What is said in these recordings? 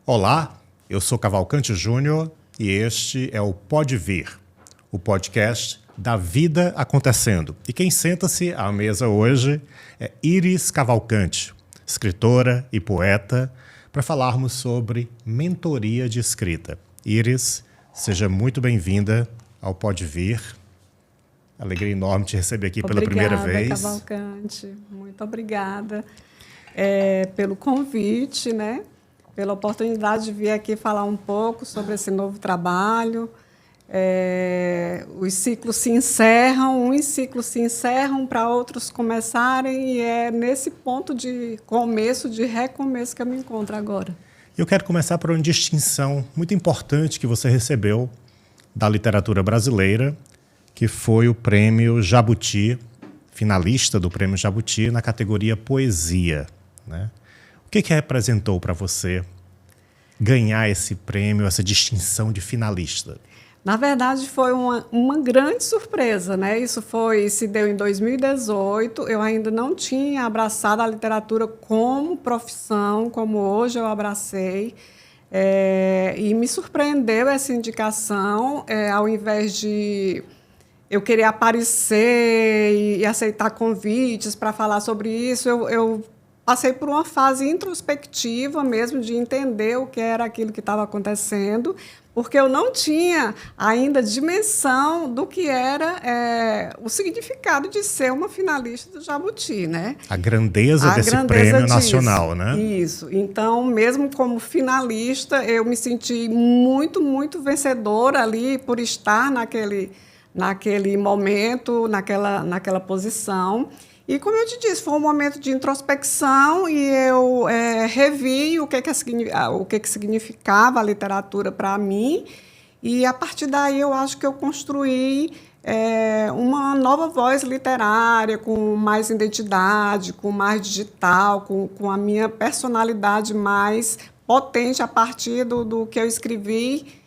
Olá, eu sou Cavalcante Júnior e este é o Pode Vir, o podcast da vida acontecendo. E quem senta-se à mesa hoje é Iris Cavalcante, escritora e poeta, para falarmos sobre mentoria de escrita. Iris, seja muito bem-vinda ao Pode Vir. Alegria enorme te receber aqui pela primeira vez. Obrigada, Cavalcante. Muito obrigada pelo convite, né? Pela oportunidade de vir aqui falar um pouco sobre esse novo trabalho. Os ciclos se encerram, uns ciclos se encerram para outros começarem, e é nesse ponto de começo, de recomeço, que eu me encontro agora. Eu quero começar por uma distinção muito importante que você recebeu da literatura brasileira, que foi o Prêmio Jabuti, finalista do Prêmio Jabuti na categoria Poesia, né? O que representou para você ganhar esse prêmio, essa distinção de finalista? Na verdade, foi uma grande surpresa, né? Isso se deu em 2018. Eu ainda não tinha abraçado a literatura como profissão, como hoje eu abracei. E me surpreendeu essa indicação, ao invés de eu querer aparecer e aceitar convites para falar sobre isso, eu passei por uma fase introspectiva mesmo, de entender o que era aquilo que estava acontecendo, porque eu não tinha ainda dimensão do que era o significado de ser uma finalista do Jabuti, né? A grandeza desse prêmio nacional, né? Isso. Então, mesmo como finalista, eu me senti muito, muito vencedora ali por estar naquele momento, naquela posição. E, como eu te disse, foi um momento de introspecção, e eu revi o que significava a literatura para mim, e, a partir daí, eu acho que eu construí uma nova voz literária, com mais identidade, com mais digital, com a minha personalidade mais potente a partir do que eu escrevi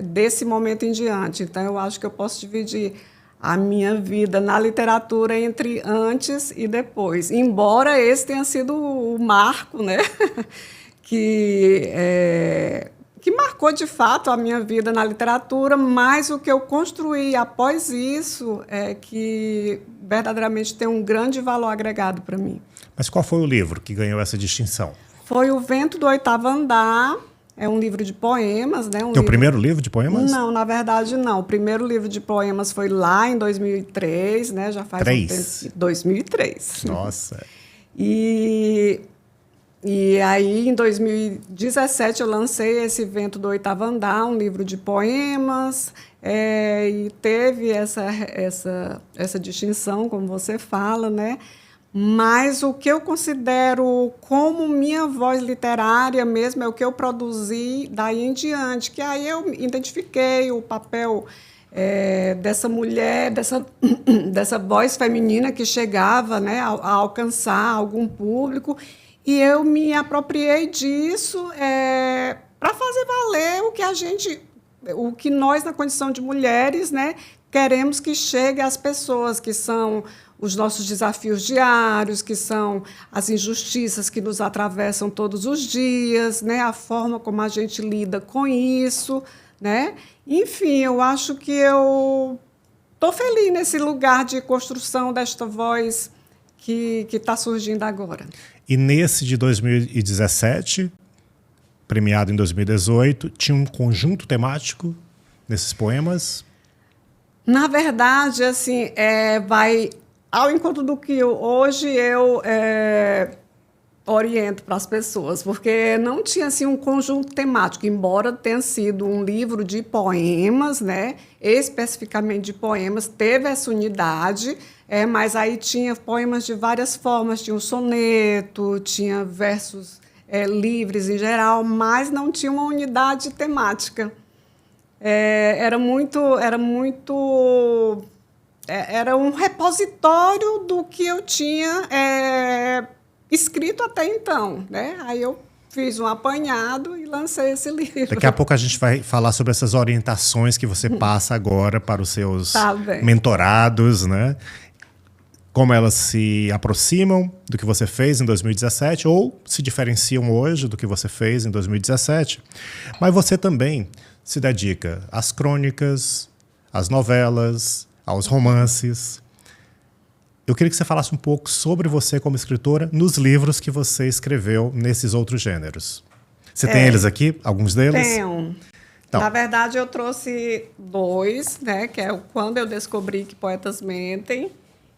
desse momento em diante. Então, eu acho que eu posso dividir a minha vida na literatura entre antes e depois. Embora esse tenha sido o marco, né? que marcou, de fato, a minha vida na literatura, mas o que eu construí após isso é que verdadeiramente tem um grande valor agregado para mim. Mas qual foi o livro que ganhou essa distinção? Foi O Vento do Oitavo Andar. É um livro de poemas, né? Teu primeiro livro de poemas? Não, na verdade, não. O primeiro livro de poemas foi lá em 2003, né? Já faz um tempo. 2003. Nossa. E aí, em 2017, eu lancei esse Vento do Oitavo Andar, um livro de poemas, e teve essa distinção, como você fala, né? Mas o que eu considero como minha voz literária mesmo é o que eu produzi daí em diante, que aí eu identifiquei o papel dessa mulher, dessa voz feminina que chegava, né, a alcançar algum público, e eu me apropriei disso para fazer valer o que nós, na condição de mulheres, né, queremos que chegue às pessoas, que são os nossos desafios diários, que são as injustiças que nos atravessam todos os dias, né? A forma como a gente lida com isso, né? Enfim, eu acho que eu estou feliz nesse lugar de construção desta voz que está surgindo agora. E nesse de 2017, premiado em 2018, tinha um conjunto temático nesses poemas? Na verdade, assim, vai ao encontro do que hoje eu oriento para as pessoas, porque não tinha assim, um conjunto temático, embora tenha sido um livro de poemas, né? Especificamente de poemas, teve essa unidade, mas aí tinha poemas de várias formas, tinha um soneto, tinha versos livres em geral, mas não tinha uma unidade temática. Era um repositório do que eu tinha escrito até então, né? Aí eu fiz um apanhado e lancei esse livro. Daqui a pouco a gente vai falar sobre essas orientações que você passa agora para os seus mentorados, né? como elas se aproximam do que você fez em 2017 ou se diferenciam hoje do que você fez em 2017. Mas você também se dedica às crônicas, às novelas, aos romances. Eu queria que você falasse um pouco sobre você como escritora nos livros que você escreveu nesses outros gêneros. Você tem eles aqui, alguns deles? Tenho. Então. Na verdade, eu trouxe 2, né? Que é o Quando Eu Descobri que Poetas Mentem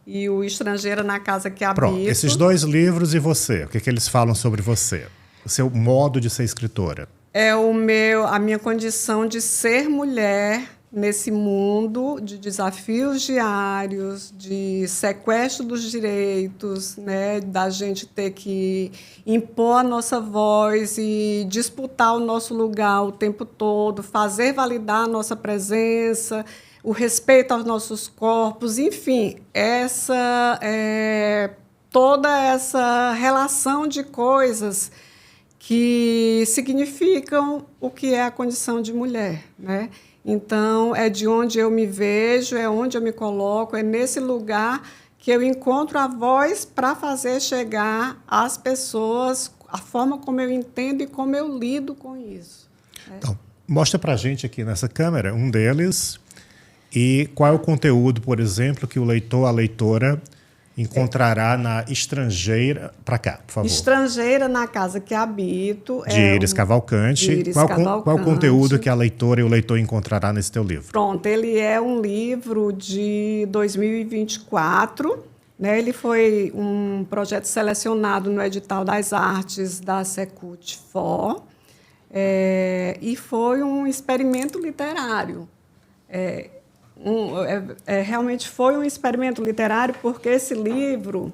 e o Estrangeira na Casa que Habito. Pronto, esses 2 livros e você, o que eles falam sobre você? O seu modo de ser escritora. É a minha condição de ser mulher nesse mundo de desafios diários, de sequestro dos direitos, né, da gente ter que impor a nossa voz e disputar o nosso lugar o tempo todo, fazer validar a nossa presença, o respeito aos nossos corpos, enfim, toda essa relação de coisas que significam o que é a condição de mulher, né? Então, é de onde eu me vejo, é onde eu me coloco, é nesse lugar que eu encontro a voz para fazer chegar às pessoas a forma como eu entendo e como eu lido com isso. Então, mostra para a gente aqui nessa câmera um deles e qual é o conteúdo, por exemplo, que o leitor, a leitora encontrará na Estrangeira, para cá, por favor. Estrangeira na Casa que Habito. De Iris Cavalcante. Qual é o conteúdo que a leitora e o leitor encontrará nesse teu livro? Pronto, ele é um livro de 2024. Né? Ele foi um projeto selecionado no edital das artes da Secult For, e foi um experimento literário. Realmente foi um experimento literário, porque esse livro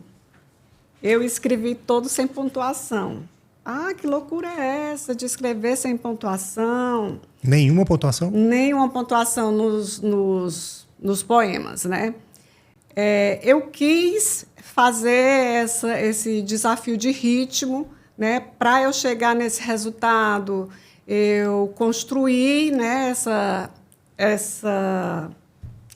eu escrevi todo sem pontuação. Ah, que loucura é essa de escrever sem pontuação? Nenhuma pontuação? Nenhuma pontuação nos poemas, né? Eu quis fazer esse desafio de ritmo, né? Para eu chegar nesse resultado, eu construí, né, essa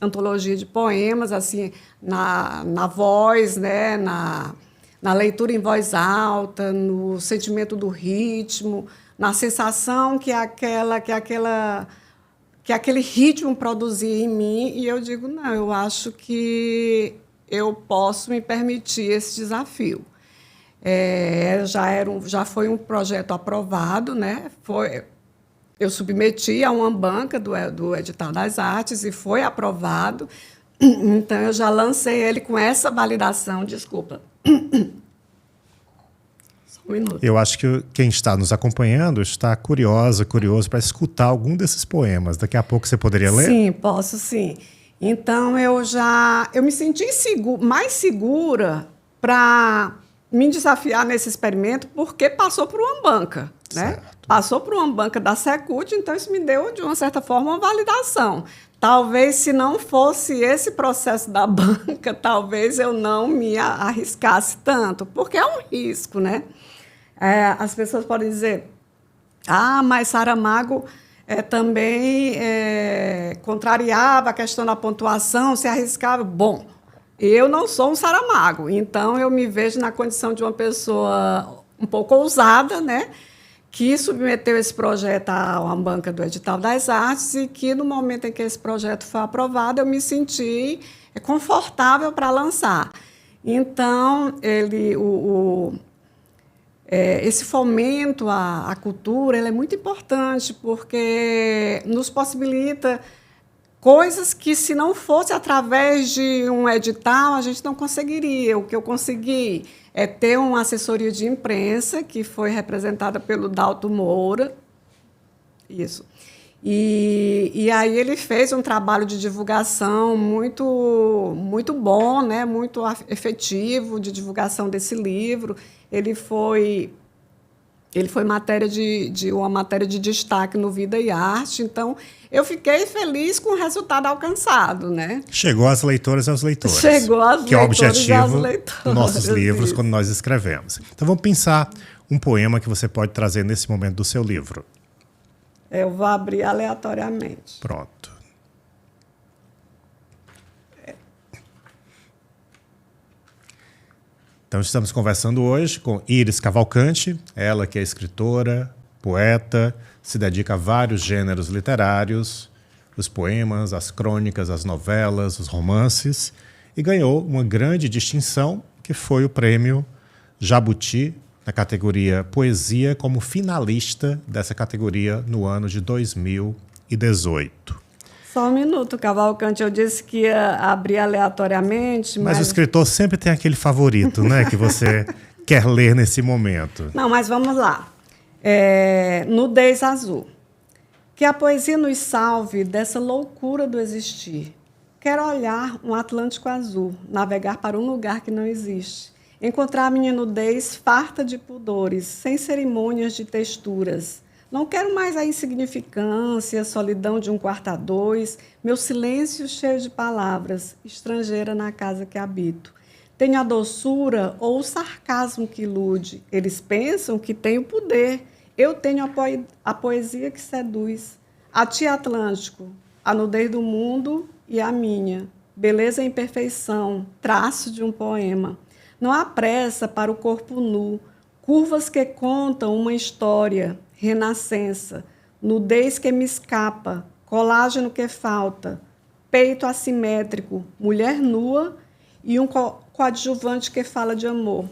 antologia de poemas, assim, na voz, né, na leitura em voz alta, no sentimento do ritmo, na sensação que aquele ritmo produzia em mim. E eu digo, não, eu acho que eu posso me permitir esse desafio. Já foi um projeto aprovado, né? Eu submeti a uma banca do Edital das Artes e foi aprovado. Então, eu já lancei ele com essa validação. Desculpa. Só um minuto. Eu acho que quem está nos acompanhando está curioso para escutar algum desses poemas. Daqui a pouco você poderia ler? Sim, posso sim. Então, eu me senti mais segura para me desafiar nesse experimento, porque passou por uma banca. Né? Passou por uma banca da Secult, então isso me deu, de uma certa forma, uma validação. Talvez, se não fosse esse processo da banca, talvez eu não me arriscasse tanto, porque é um risco, né? As pessoas podem dizer, mas Saramago também contrariava a questão da pontuação, se arriscava. Bom, eu não sou um Saramago, então eu me vejo na condição de uma pessoa um pouco ousada, né? Que submeteu esse projeto a uma banca do Edital das Artes e que, no momento em que esse projeto foi aprovado, eu me senti confortável para lançar. Então, esse fomento à cultura ele é muito importante, porque nos possibilita coisas que, se não fosse através de um edital, a gente não conseguiria. O que eu consegui é ter uma assessoria de imprensa, que foi representada pelo Dalto Moura. Isso. E aí ele fez um trabalho de divulgação muito, muito bom, né? Muito efetivo de divulgação desse livro. Ele foi uma matéria de destaque no Vida e Arte. Então, eu fiquei feliz com o resultado alcançado, né? Chegou às leitoras e aos leitores. Chegou às que leitoras é o objetivo dos nossos livros, isso. quando nós escrevemos. Então, vamos pensar um poema que você pode trazer nesse momento do seu livro. Eu vou abrir aleatoriamente. Pronto. Então, estamos conversando hoje com Iris Cavalcante, ela que é escritora, poeta, se dedica a vários gêneros literários, os poemas, as crônicas, as novelas, os romances, e ganhou uma grande distinção, que foi o prêmio Jabuti, na categoria Poesia, como finalista dessa categoria no ano de 2018. Só um minuto, Cavalcante. Eu disse que ia abrir aleatoriamente, Mas o escritor sempre tem aquele favorito, né, que você quer ler nesse momento. Não, mas vamos lá. Nudez Azul. Que a poesia nos salve dessa loucura do existir. Quero olhar um Atlântico azul, navegar para um lugar que não existe. Encontrar minha nudez farta de pudores, sem cerimônias de texturas. Não quero mais a insignificância, a solidão de um quarto a dois, meu silêncio cheio de palavras, estrangeira na casa que habito. Tenho a doçura ou o sarcasmo que ilude. Eles pensam que tenho poder. Eu tenho a poesia que seduz. A ti, Atlântico, a nudez do mundo e a minha. Beleza e imperfeição, traço de um poema. Não há pressa para o corpo nu, curvas que contam uma história, renascença, nudez que me escapa, colágeno que falta, peito assimétrico, mulher nua e um coadjuvante que fala de amor.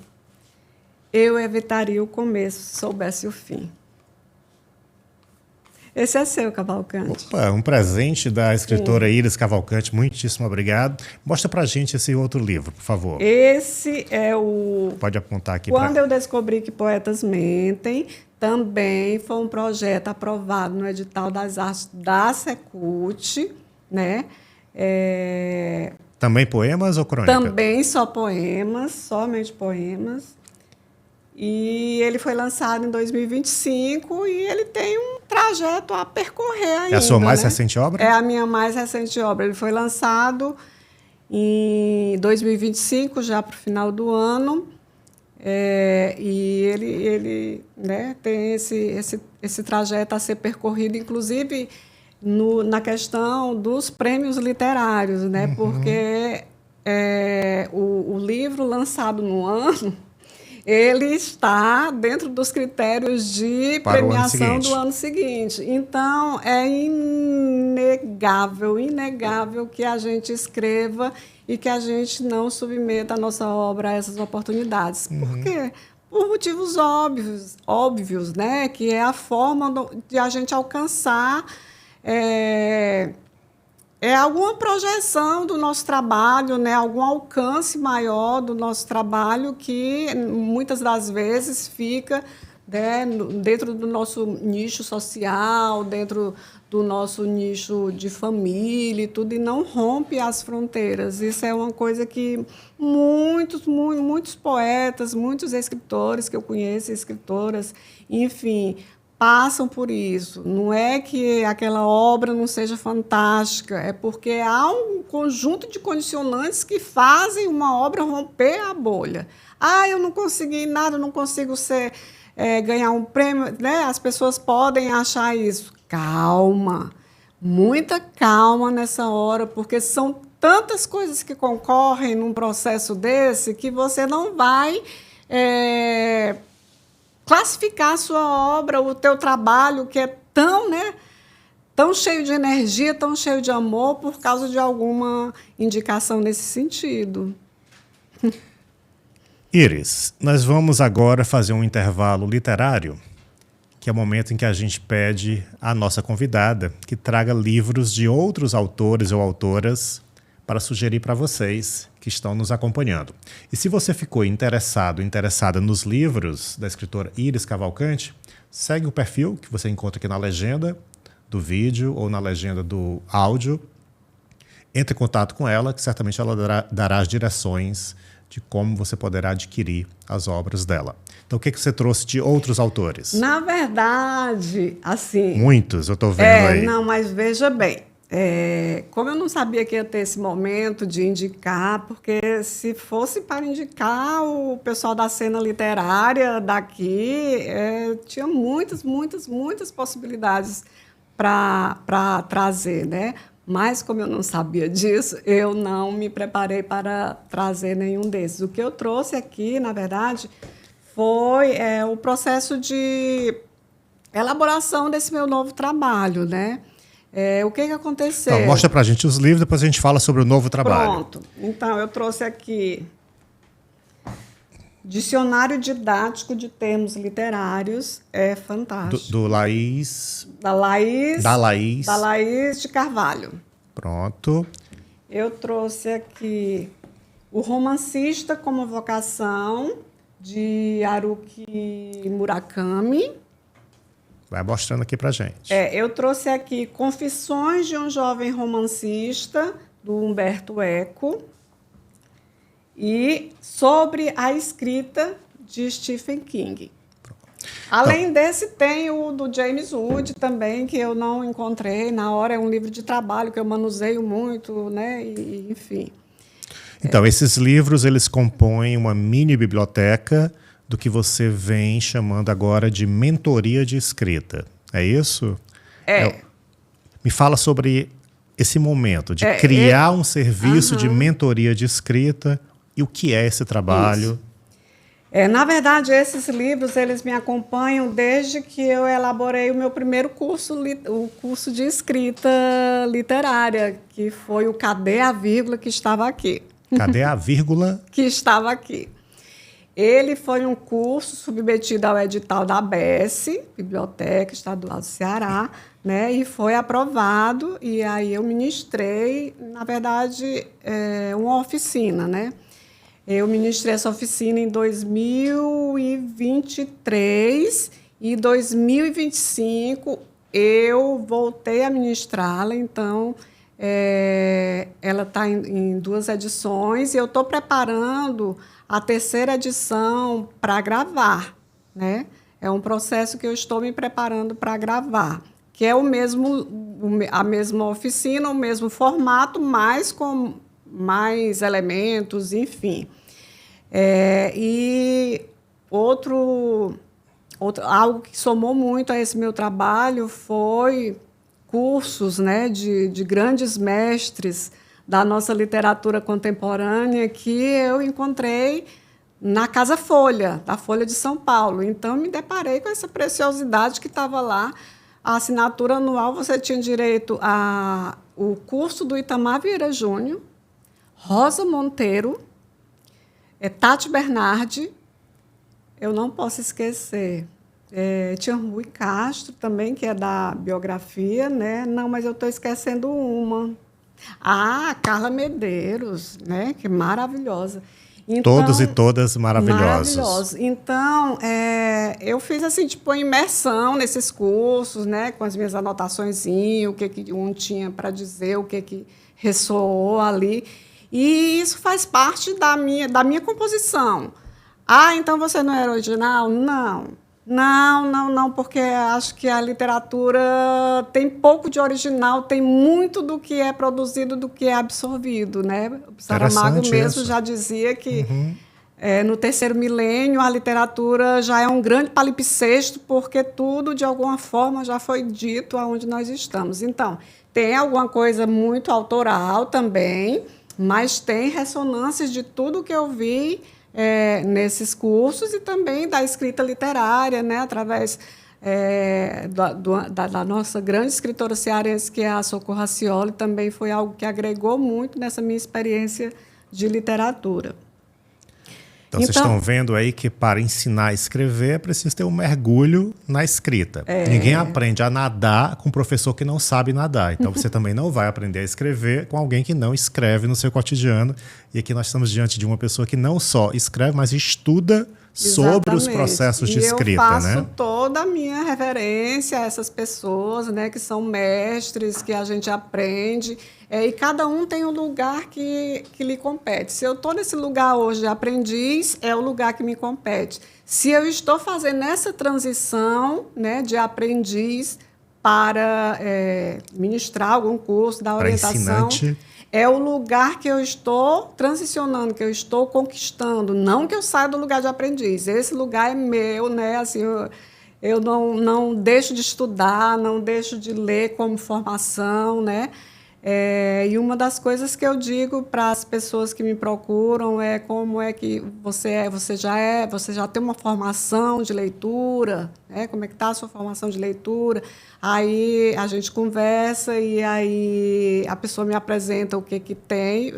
Eu evitaria o começo, se soubesse o fim. Esse é seu, Cavalcante. Opa, um presente da escritora Iris Cavalcante. Muitíssimo obrigado. Mostra pra gente esse outro livro, por favor. Esse é o... Pode apontar aqui. Quando eu descobri que poetas mentem, também foi um projeto aprovado no edital das artes da Secult, né? Também poemas ou crônica? Também só poemas, somente poemas. E ele foi lançado em 2025 e ele tem um trajeto a percorrer ainda. É a sua mais recente obra? É a minha mais recente obra. Ele foi lançado em 2025, já para o final do ano. E ele né, tem esse trajeto a ser percorrido, inclusive na questão dos prêmios literários, né? Uhum. Porque o livro lançado no ano, ele está dentro dos critérios de premiação do ano seguinte. Então, é inegável que a gente escreva e que a gente não submeta a nossa obra a essas oportunidades. Uhum. Por quê? Por motivos óbvios, né? Que é a forma de a gente alcançar alguma projeção do nosso trabalho, né? Algum alcance maior do nosso trabalho que, muitas das vezes, fica, né, dentro do nosso nicho social, dentro do nosso nicho de família e tudo, e não rompe as fronteiras. Isso é uma coisa que muitos poetas, muitos escritores que eu conheço, escritoras, enfim, passam por isso. Não é que aquela obra não seja fantástica, é porque há um conjunto de condicionantes que fazem uma obra romper a bolha. Eu não consegui nada, não consigo ganhar um prêmio, né? As pessoas podem achar isso. Calma, muita calma nessa hora, porque são tantas coisas que concorrem num processo desse que você não vai classificar a sua obra, o teu trabalho, que é tão cheio de energia, tão cheio de amor, por causa de alguma indicação nesse sentido. Iris, nós vamos agora fazer um intervalo literário, que é o momento em que a gente pede à nossa convidada que traga livros de outros autores ou autoras para sugerir para vocês que estão nos acompanhando. E se você ficou interessada nos livros da escritora Iris Cavalcante, segue o perfil que você encontra aqui na legenda do vídeo ou na legenda do áudio. Entre em contato com ela, que certamente ela dará as direções de como você poderá adquirir as obras dela. Então, o que você trouxe de outros autores? Na verdade, assim... Muitos, eu estou vendo aí. Não, mas veja bem. Como eu não sabia que ia ter esse momento de indicar, porque se fosse para indicar o pessoal da cena literária daqui, tinha muitas possibilidades para trazer, né? Mas, como eu não sabia disso, eu não me preparei para trazer nenhum desses. O que eu trouxe aqui, na verdade, foi o processo de elaboração desse meu novo trabalho, né? O que aconteceu? Então, mostra para a gente os livros, depois a gente fala sobre o novo trabalho. Pronto. Então, eu trouxe aqui Dicionário Didático de Termos Literários, é fantástico. Do Laís... Da Laís de Carvalho. Pronto. Eu trouxe aqui O Romancista como Vocação, de Haruki Murakami. Vai mostrando aqui pra gente. Eu trouxe aqui Confissões de um Jovem Romancista, do Humberto Eco. E Sobre a Escrita, de Stephen King. Além desse, tem o do James Wood também, que eu não encontrei na hora. É um livro de trabalho que eu manuseio muito, né? E, enfim. Então, esses livros, eles compõem uma mini biblioteca do que você vem chamando agora de mentoria de escrita. É isso? Me fala sobre esse momento de criar um serviço de mentoria de escrita e o que é esse trabalho. Na verdade, esses livros eles me acompanham desde que eu elaborei o meu primeiro curso, o curso de escrita literária, que foi o Cadê a Vírgula, que estava aqui. Cadê a vírgula? Que estava aqui. Ele foi um curso submetido ao edital da ABS, Biblioteca Estadual do Ceará, né, e foi aprovado, e aí eu ministrei, na verdade, uma oficina, né? Eu ministrei essa oficina em 2023 e em 2025 eu voltei a ministrá-la, então ela está em 2 edições e eu estou preparando a 3ª edição para gravar, né? É um processo que eu estou me preparando para gravar, que é a mesma oficina, o mesmo formato, mas com mais elementos, enfim. E algo que somou muito a esse meu trabalho foi cursos, né, de grandes mestres da nossa literatura contemporânea que eu encontrei na Casa Folha, da Folha de São Paulo. Então, me deparei com essa preciosidade que estava lá. A assinatura anual, você tinha direito ao curso do Itamar Vieira Júnior, Rosa Monteiro, Tati Bernardi, eu não posso esquecer. Tinha Rui Castro também, que é da biografia, né? Não, mas eu estou esquecendo uma. Carla Medeiros, né? Que maravilhosa. Então, todos e todas maravilhosos. Maravilhosos. Então, eu fiz assim, tipo, uma imersão nesses cursos, né? Com as minhas anotaçõezinhas, o que um tinha para dizer, o que ressoou ali. E isso faz parte da minha composição. Então você não é original? Não, porque acho que a literatura tem pouco de original, tem muito do que é produzido, do que é absorvido, né? O Saramago mesmo já dizia que no 3º milênio a literatura já é um grande palimpsesto, porque tudo, de alguma forma, já foi dito aonde nós estamos. Então, tem alguma coisa muito autoral também, mas tem ressonâncias de tudo que eu vi nesses cursos e também da escrita literária, né, através da nossa grande escritora cearense, que é a Socorro Racioli, também foi algo que agregou muito nessa minha experiência de literatura. Então, vocês estão vendo aí que para ensinar a escrever é preciso ter um mergulho na escrita. Ninguém aprende a nadar com um professor que não sabe nadar. Então, você também não vai aprender a escrever com alguém que não escreve no seu cotidiano. E aqui nós estamos diante de uma pessoa que não só escreve, mas estuda sobre os processos de escrita. Eu faço toda a minha reverência a essas pessoas, né, que são mestres, que a gente aprende. E cada um tem um lugar que lhe compete. Se eu estou nesse lugar hoje de aprendiz, é o lugar que me compete. Se eu estou fazendo essa transição, né, de aprendiz para ministrar algum curso, dar orientação, é o lugar que eu estou transicionando, que eu estou conquistando. Não que eu saia do lugar de aprendiz. Esse lugar é meu, né? Assim, eu não deixo de estudar, não deixo de ler como formação, né? E uma das coisas que eu digo para as pessoas que me procuram é como é que você já tem uma formação de leitura, né? Como é que está a sua formação de leitura? Aí a gente conversa e aí a pessoa me apresenta o que tem.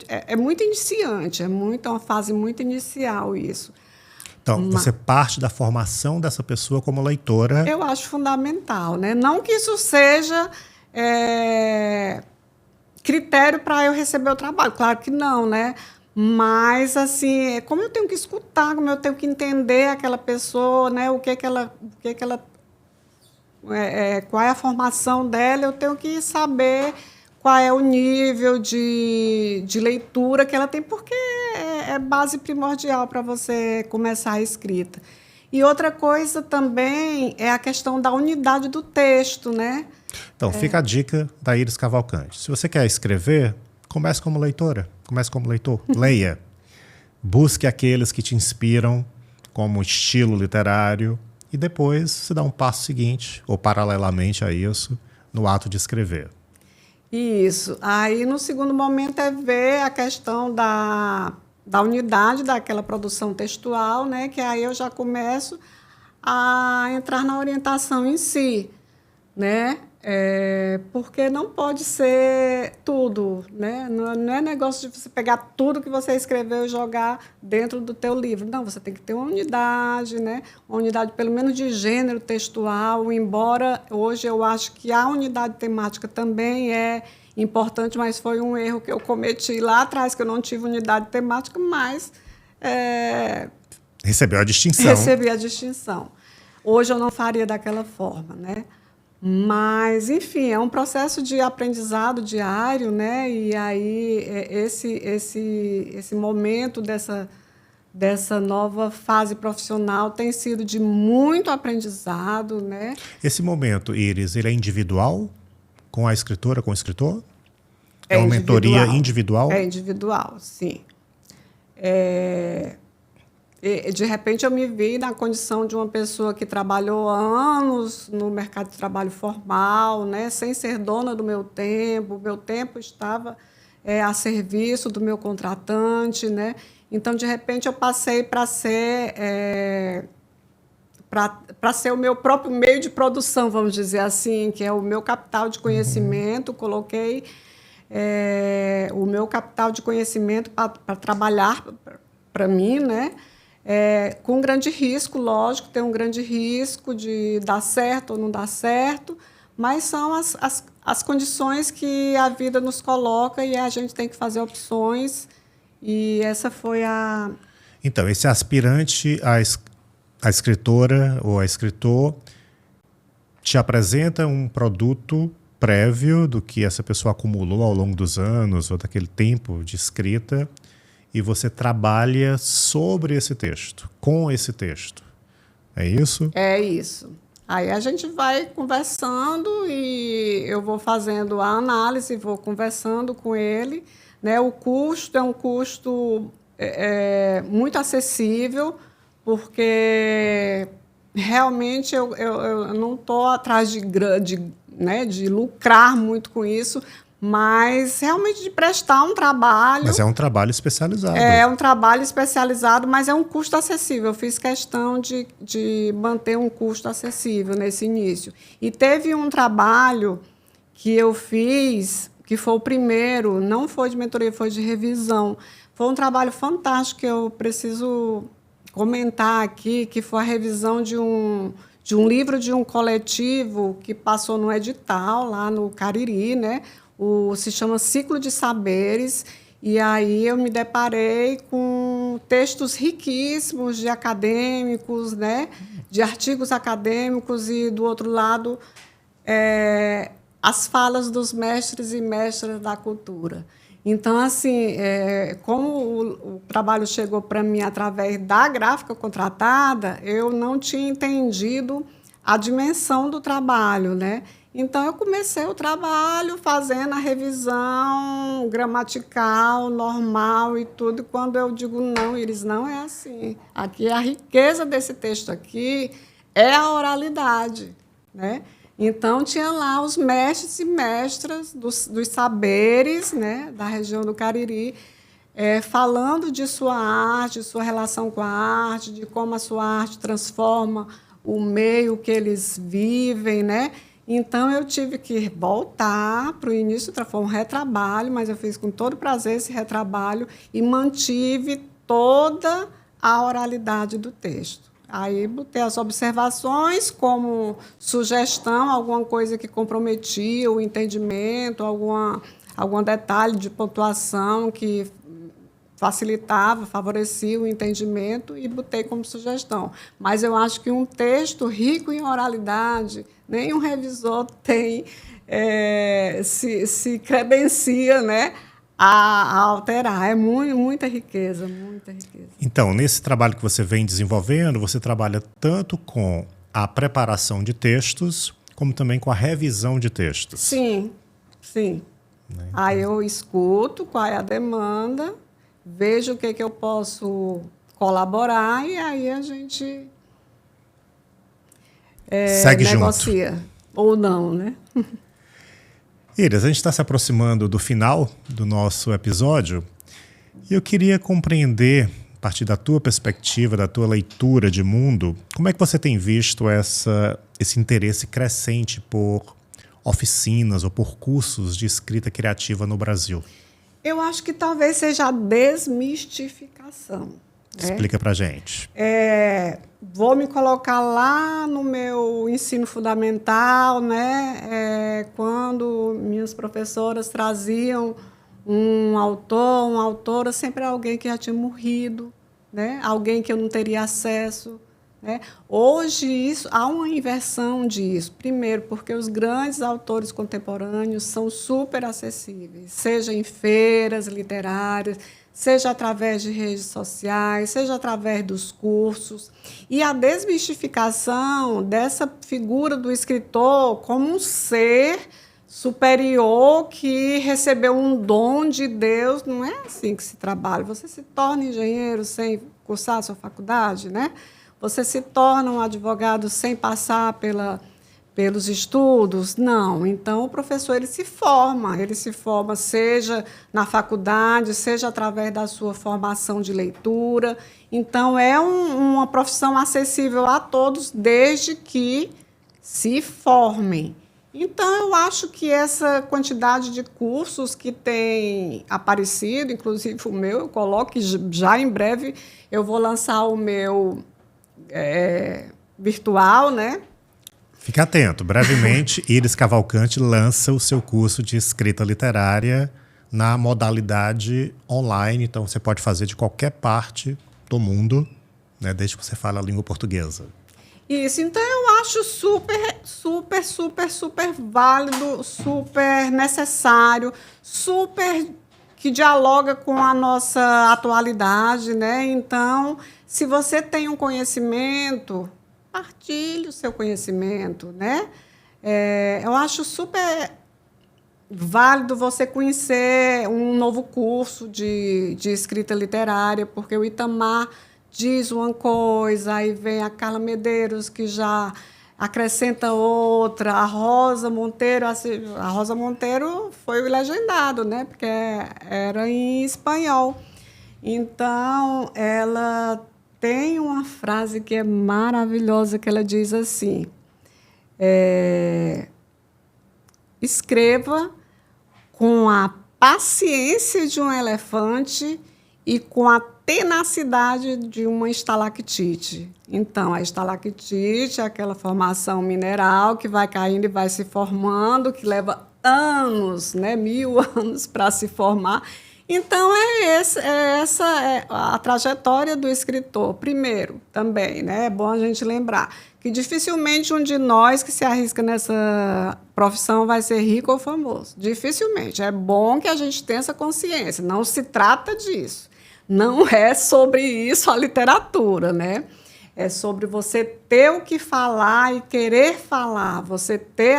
É muito iniciante, é uma fase muito inicial isso. Então, você parte da formação dessa pessoa como leitora. Eu acho fundamental, né? Não que isso seja critério para eu receber o trabalho, claro que não, né? Mas, assim, como eu tenho que escutar, como eu tenho que entender aquela pessoa, né? Qual é a formação dela, eu tenho que saber qual é o nível de leitura que ela tem, porque é base primordial para você começar a escrita. E outra coisa também é a questão da unidade do texto, né? Então, fica a dica da Iris Cavalcante. Se você quer escrever, comece como leitora, comece como leitor, leia. Busque aqueles que te inspiram como estilo literário e depois se dá um passo seguinte, ou paralelamente a isso, no ato de escrever. Isso. Aí, no segundo momento, é ver a questão da unidade daquela produção textual, né? Que aí eu já começo a entrar na orientação em si, né? Porque não pode ser tudo, né? Não é negócio de você pegar tudo que você escreveu e jogar dentro do teu livro. Não, você tem que ter uma unidade, né? Uma unidade pelo menos de gênero textual, embora hoje eu acho que a unidade temática também é importante, mas foi um erro que eu cometi lá atrás, que eu não tive unidade temática, mas recebeu a distinção. Recebi a distinção. Hoje eu não faria daquela forma, né? Mas, enfim, é um processo de aprendizado diário, né? E aí esse momento dessa nova fase profissional tem sido de muito aprendizado, né? Esse momento, Iris, ele é individual com a escritora, com o escritor? É uma mentoria individual? É individual, sim. De repente, eu me vi na condição de uma pessoa que trabalhou há anos no mercado de trabalho formal, né, sem ser dona do meu tempo. O meu tempo estava a serviço do meu contratante, né? Então, de repente, eu passei para ser o meu próprio meio de produção, vamos dizer assim, que é o meu capital de conhecimento. Coloquei o meu capital de conhecimento para trabalhar para mim, né? Com um grande risco, lógico, tem um grande risco de dar certo ou não dar certo, mas são as condições que a vida nos coloca e a gente tem que fazer opções, e essa foi a... Então, esse aspirante a escritora ou a escritor te apresenta um produto prévio do que essa pessoa acumulou ao longo dos anos ou daquele tempo de escrita, e você trabalha sobre esse texto, com esse texto. É isso? É isso. Aí a gente vai conversando e eu vou fazendo a análise, vou conversando com ele, né? O custo é um custo muito acessível, porque realmente eu não estou atrás de lucrar muito com isso, mas realmente de prestar um trabalho. Mas é um trabalho especializado. É um trabalho especializado, mas é um custo acessível. Eu fiz questão de manter um custo acessível nesse início. E teve um trabalho que eu fiz, que foi o primeiro, não foi de mentoria, foi de revisão. Foi um trabalho fantástico que eu preciso comentar aqui, que foi a revisão de um livro de um coletivo que passou no edital lá no Cariri, né? Se chama Ciclo de Saberes, e aí eu me deparei com textos riquíssimos de acadêmicos, né, de artigos acadêmicos, e, do outro lado, as falas dos mestres e mestras da cultura. Então, assim, como o trabalho chegou para mim através da gráfica contratada, eu não tinha entendido a dimensão do trabalho, né? Então, eu comecei o trabalho fazendo a revisão gramatical, normal e tudo. E quando eu digo não, Iris, não é assim. Aqui, a riqueza desse texto aqui é a oralidade, né? Então, tinha lá os mestres e mestras dos saberes, né, da região do Cariri, falando de sua arte, de sua relação com a arte, de como a sua arte transforma o meio que eles vivem, né? Então, eu tive que voltar para o início, foi um retrabalho, mas eu fiz com todo prazer esse retrabalho e mantive toda a oralidade do texto. Aí, botei as observações como sugestão, alguma coisa que comprometia o entendimento, algum detalhe de pontuação que facilitava, favorecia o entendimento e botei como sugestão. Mas eu acho que um texto rico em oralidade, nenhum revisor tem, se credencia, né, a alterar. É muita riqueza, muita riqueza. Então, nesse trabalho que você vem desenvolvendo, você trabalha tanto com a preparação de textos, como também com a revisão de textos. Sim, sim. Né? Aí eu escuto qual é a demanda, vejo o que eu posso colaborar e aí a gente segue negocia. Junto. Ou não, né? Iris, a gente está se aproximando do final do nosso episódio e eu queria compreender, a partir da tua perspectiva, da tua leitura de mundo, como é que você tem visto esse interesse crescente por oficinas ou por cursos de escrita criativa no Brasil? Eu acho que talvez seja a desmistificação. Explica pra gente. Vou me colocar lá no meu ensino fundamental, né? Quando minhas professoras traziam um autor, uma autora, sempre alguém que já tinha morrido, né? Alguém que eu não teria acesso. Né? Hoje, há uma inversão disso. Primeiro, porque os grandes autores contemporâneos são super acessíveis, seja em feiras literárias, seja através de redes sociais, seja através dos cursos. E a desmistificação dessa figura do escritor como um ser superior que recebeu um dom de Deus, não é assim que se trabalha. Você se torna engenheiro sem cursar a sua faculdade, né? Você se torna um advogado sem passar pelos estudos? Não. Então, o professor ele se forma seja na faculdade, seja através da sua formação de leitura. Então, é uma profissão acessível a todos, desde que se formem. Então, eu acho que essa quantidade de cursos que tem aparecido, inclusive o meu, eu coloco que já em breve eu vou lançar o meu virtual, né? Fique atento. Brevemente, Iris Cavalcante lança o seu curso de escrita literária na modalidade online. Então, você pode fazer de qualquer parte do mundo, né, desde que você fale a língua portuguesa. Isso. Então, eu acho super válido, super necessário, super que dialoga com a nossa atualidade, né? Então, se você tem um conhecimento, partilhe o seu conhecimento, né? Eu acho super válido você conhecer um novo curso de escrita literária, porque o Itamar diz uma coisa, aí vem a Carla Medeiros, que já acrescenta outra, a Rosa Monteiro foi legendado, né? Porque era em espanhol. Então, ela tem uma frase que é maravilhosa, que ela diz assim, escreva com a paciência de um elefante e com a tenacidade de uma estalactite. Então, a estalactite é aquela formação mineral que vai caindo e vai se formando, que leva anos, né, 1000 anos para se formar. Então, essa é a trajetória do escritor. Primeiro, também, né, é bom a gente lembrar que dificilmente um de nós que se arrisca nessa profissão vai ser rico ou famoso. Dificilmente. É bom que a gente tenha essa consciência. Não se trata disso. Não é sobre isso a literatura, né? É sobre você ter o que falar e querer falar, você ter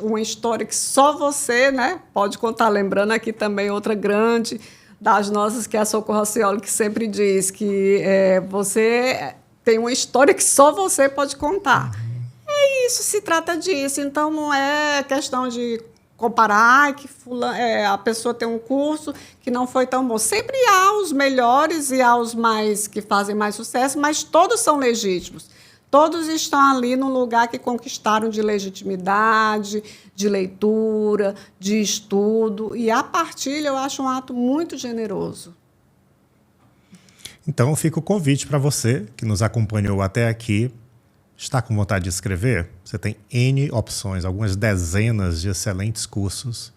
uma história que só você, né, pode contar. Lembrando aqui também outra grande das nossas, que é a Socorro Racioli, que sempre diz que você tem uma história que só você pode contar. É isso, se trata disso. Então, não é questão de comparar que a pessoa tem um curso que não foi tão bom. Sempre há os melhores e há os mais que fazem mais sucesso, mas todos são legítimos. Todos estão ali no lugar que conquistaram de legitimidade, de leitura, de estudo. E a partilha eu acho um ato muito generoso. Então fica o convite para você que nos acompanhou até aqui. Está com vontade de escrever? Você tem N opções, algumas dezenas de excelentes cursos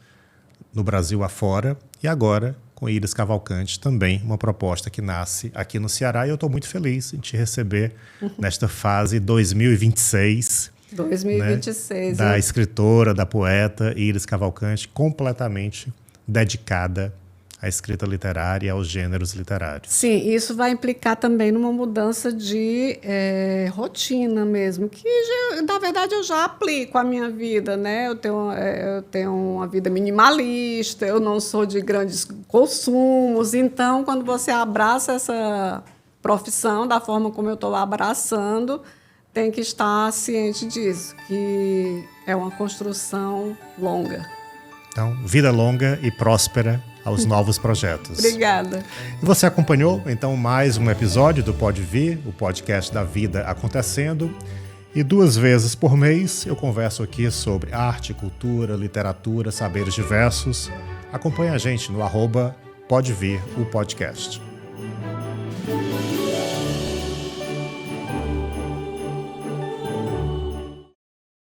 no Brasil afora. E agora, com Iris Cavalcante, também uma proposta que nasce aqui no Ceará. E eu estou muito feliz em te receber nesta fase 2026. 2026. Né, da escritora, da poeta Iris Cavalcante, completamente dedicada à escrita literária e aos gêneros literários. Sim, isso vai implicar também numa mudança de rotina mesmo, que na verdade eu já aplico à minha vida, né? Eu tenho uma vida minimalista, eu não sou de grandes consumos, então quando você abraça essa profissão da forma como eu estou abraçando, tem que estar ciente disso, que é uma construção longa. Então, vida longa e próspera aos novos projetos. Obrigada. E você acompanhou, então, mais um episódio do Pode Vir, o podcast da vida acontecendo. E 2 vezes por mês eu converso aqui sobre arte, cultura, literatura, saberes diversos. Acompanhe a gente no @PodeVir, o podcast.